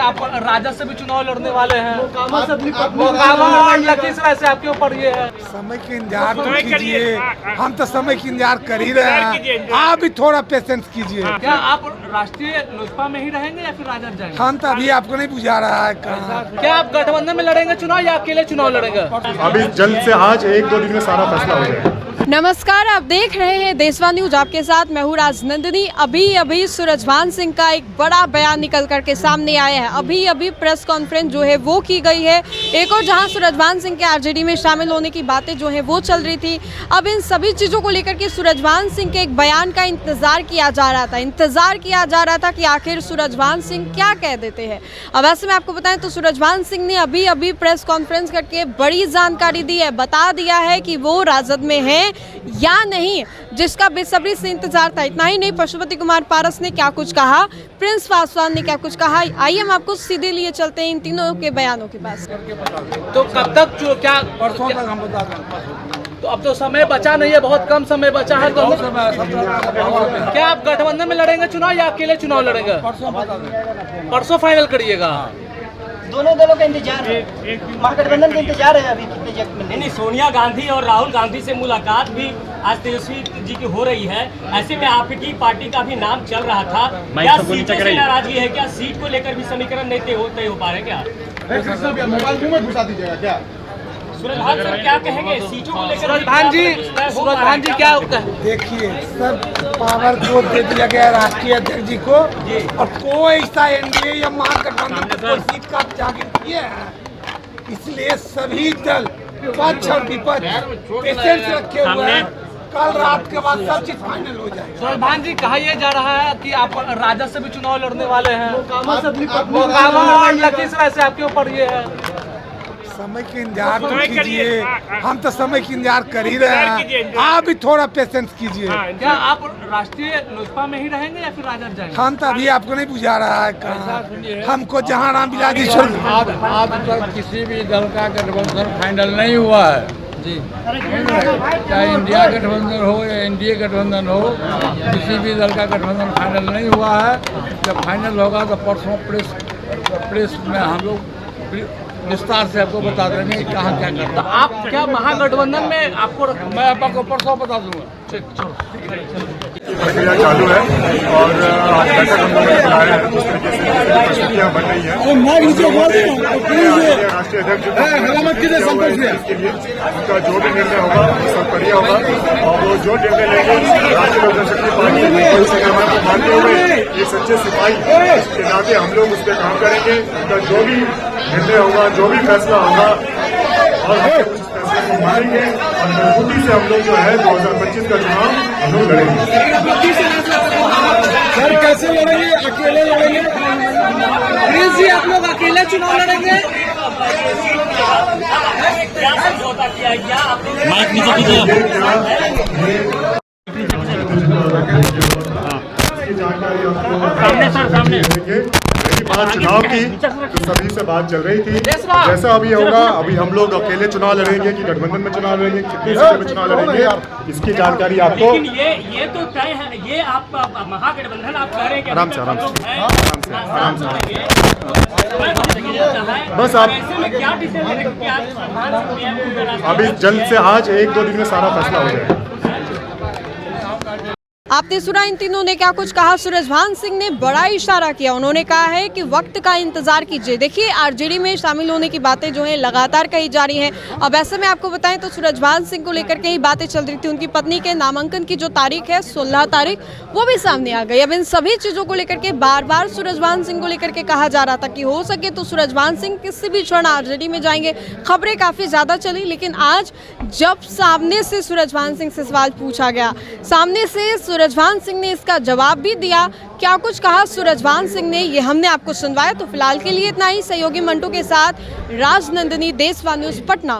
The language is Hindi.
आप राजद से भी चुनाव लड़ने वाले हैं, मोकामा और लखीसराय से आपके ऊपर ये है। समय की इंतजार तो कीजिए, हम तो समय की इंतजार कर ही रहे हैं, आप भी थोड़ा पेशेंस कीजिए। क्या आप राष्ट्रीय लोजपा में ही रहेंगे या फिर राजद जाएंगे? हम तो अभी आपको नहीं बुझा रहा है कहाँ। क्या आप गठबंधन में लड़ेंगे चुनाव या अकेले चुनाव लड़ेंगे? अभी जल्द से आज 1-2 दिन में सारा फैसला हो जाएगा। नमस्कार, आप देख रहे हैं देशवा न्यूज, आपके साथ मैं हूँ राजनंदिनी। अभी सूरजभान सिंह का एक बड़ा बयान निकल करके सामने आया है। अभी प्रेस कॉन्फ्रेंस जो है वो की गई है। एक और जहां सूरजभान सिंह के आरजेडी में शामिल होने की बातें जो है वो चल रही थी। अब इन सभी चीज़ों को लेकर के सूरजभान सिंह के एक बयान का इंतजार किया जा रहा था कि आखिर सूरजभान सिंह क्या कह देते हैं। अब ऐसे में आपको बताएं तो सूरजभान सिंह ने अभी प्रेस कॉन्फ्रेंस करके बड़ी जानकारी दी है, बता दिया है कि वो राजद में है या नहीं, जिसका बेसब्री से इंतजार था। इतना ही नहीं, पशुपति कुमार पारस ने क्या कुछ कहा, प्रिंस पासवान ने क्या कुछ कहा, आइए हम आपको सीधे लिए चलते हैं इन तीनों के बयानों के पास। तो कब तक क्या परसों तक हम बता दें। तो अब तो समय बचा नहीं है, बहुत कम समय बचा है। तो क्या आप गठबंधन में लड़ेंगे चुनाव या अकेले चुनाव लड़ेंगे? परसों फाइनल करिएगा। दोनों दलों का इंतजार है, महागठबंधन का इंतजार है अभी कितने जगह में। नहीं, सोनिया गांधी और राहुल गांधी से मुलाकात भी आज तेजस्वी जी की हो रही है। ऐसे में आपकी पार्टी का भी नाम चल रहा था, क्या सीटों से नाराजगी है? क्या सीट को लेकर भी समीकरण नहीं तय हो पा रहे क्या? मोबाइल मुंह में घुसा दीजिएगा क्या? सूरजभान सर क्या कहेंगे सीटों को लेकर? सूरजभान जी क्या देखिए, सब पावर को दे दिया गया राष्ट्रीय अध्यक्ष जी को, और कोई ऐसा एनडीए या महागठबंधन को कोई सीट का जागीर किया है। इसलिए सभी दल पक्ष और विपक्ष पेशेंस रखे हुए हैं। कल रात के बाद सब चीज फाइनल हो जाएगी। सूरजभान जी, कहा यह जा रहा है कि आप राजद से भी चुनाव लड़ने वाले हैं, मोकामा और लखीसराय से आपके ऊपर ये है। समय की इंतजार तो कीजिए, हम तो समय की इंतजार कर ही रहे हैं, आप भी थोड़ा पेशेंस कीजिए। क्या आप राष्ट्रीय लोजपा में ही रहेंगे या फिर राजद जाएंगे? हम तो अभी आपको नहीं बुझा रहा है कहाँ। हमको जहाँ राम बिलाजी छोड़ आज तक किसी भी दल का गठबंधन फाइनल नहीं हुआ है जी। चाहे इंडिया गठबंधन हो या एनडीए गठबंधन हो, किसी भी दल का गठबंधन फाइनल नहीं हुआ है। जब फाइनल होगा तो परसों प्रेस में हम लोग विस्तार से आपको बता देंगे कहाँ क्या करता। आप क्या महागठबंधन में आपको मैं आपको परसों बता दूंगा। प्रक्रिया चालू है और आज बैठक हम लोग बुलाए हैं। जिस तरीके से परिस्थितियाँ बन रही हैं, राष्ट्रीय अध्यक्ष इसके लिए उनका जो भी निर्णय होगा वो सब बढ़िया होगा, और वो जो निर्णय लेंगे राष्ट्रीय लोक जनशक्ति पार्टी को मानते हुए ये सच्चे सिपाही के नाते हम लोग उस पर काम करेंगे। उनका जो भी निर्णय होगा, जो भी फैसला होगा, और हम उस फैसले को मानेंगे और मजबूती से हम लोग जो है 2025 का चुनाव हम लोग लड़ेंगे। सर कैसे लड़ेंगे? अकेले लड़ेंगे? प्रिंस जी, आप लोग अकेले चुनाव लड़ेंगे? क्या समझौता किया है? क्या आपने माइक नीचे कीजिए। सामने बात चुनाव की तो सभी से बात चल रही थी। जैसा अभी होगा, अभी हम लोग अकेले चुनाव लड़ेंगे कि गठबंधन में चुनाव लड़ेंगे, कितनी सीटों में चुनाव लड़ेंगे, इसकी जानकारी आपको। लेकिन ये तो तय है, ये आप महागठबंधन आप कह रहे हैं। आराम से बस आप क्या डिसीजन अभी जल्द से आज 1-2 दिन में सारा फैसला हो जाएगा। आपने सुना इन तीनों ने क्या कुछ कहा। सूरजभान सिंह ने बड़ा इशारा किया, उन्होंने कहा है कि वक्त का इंतजार कीजिए। देखिए, आरजेडी में शामिल होने की बातें जो है लगातार कही जा रही हैं। अब ऐसे में आपको बताएं तो सूरजभान सिंह को लेकर के ही बातें चल रही थी। उनकी पत्नी के नामांकन की जो तारीख है 16 तारीख, वो भी सामने आ गई। अब इन सभी चीजों को लेकर के बार बार सूरजभान सिंह को लेकर के कहा जा रहा था कि हो सके तो सूरजभान सिंह किसी भी क्षण आरजेडी में जाएंगे। खबरें काफी ज्यादा चली, लेकिन आज जब सामने से सूरजभान सिंह से सवाल पूछा गया, सामने से सूरजभान सिंह ने इसका जवाब भी दिया। क्या कुछ कहा सूरजभान सिंह ने, ये हमने आपको सुनवाया। तो फिलहाल के लिए इतना ही। सहयोगी मंटू के साथ राजनंदिनी, देशवा न्यूज, पटना।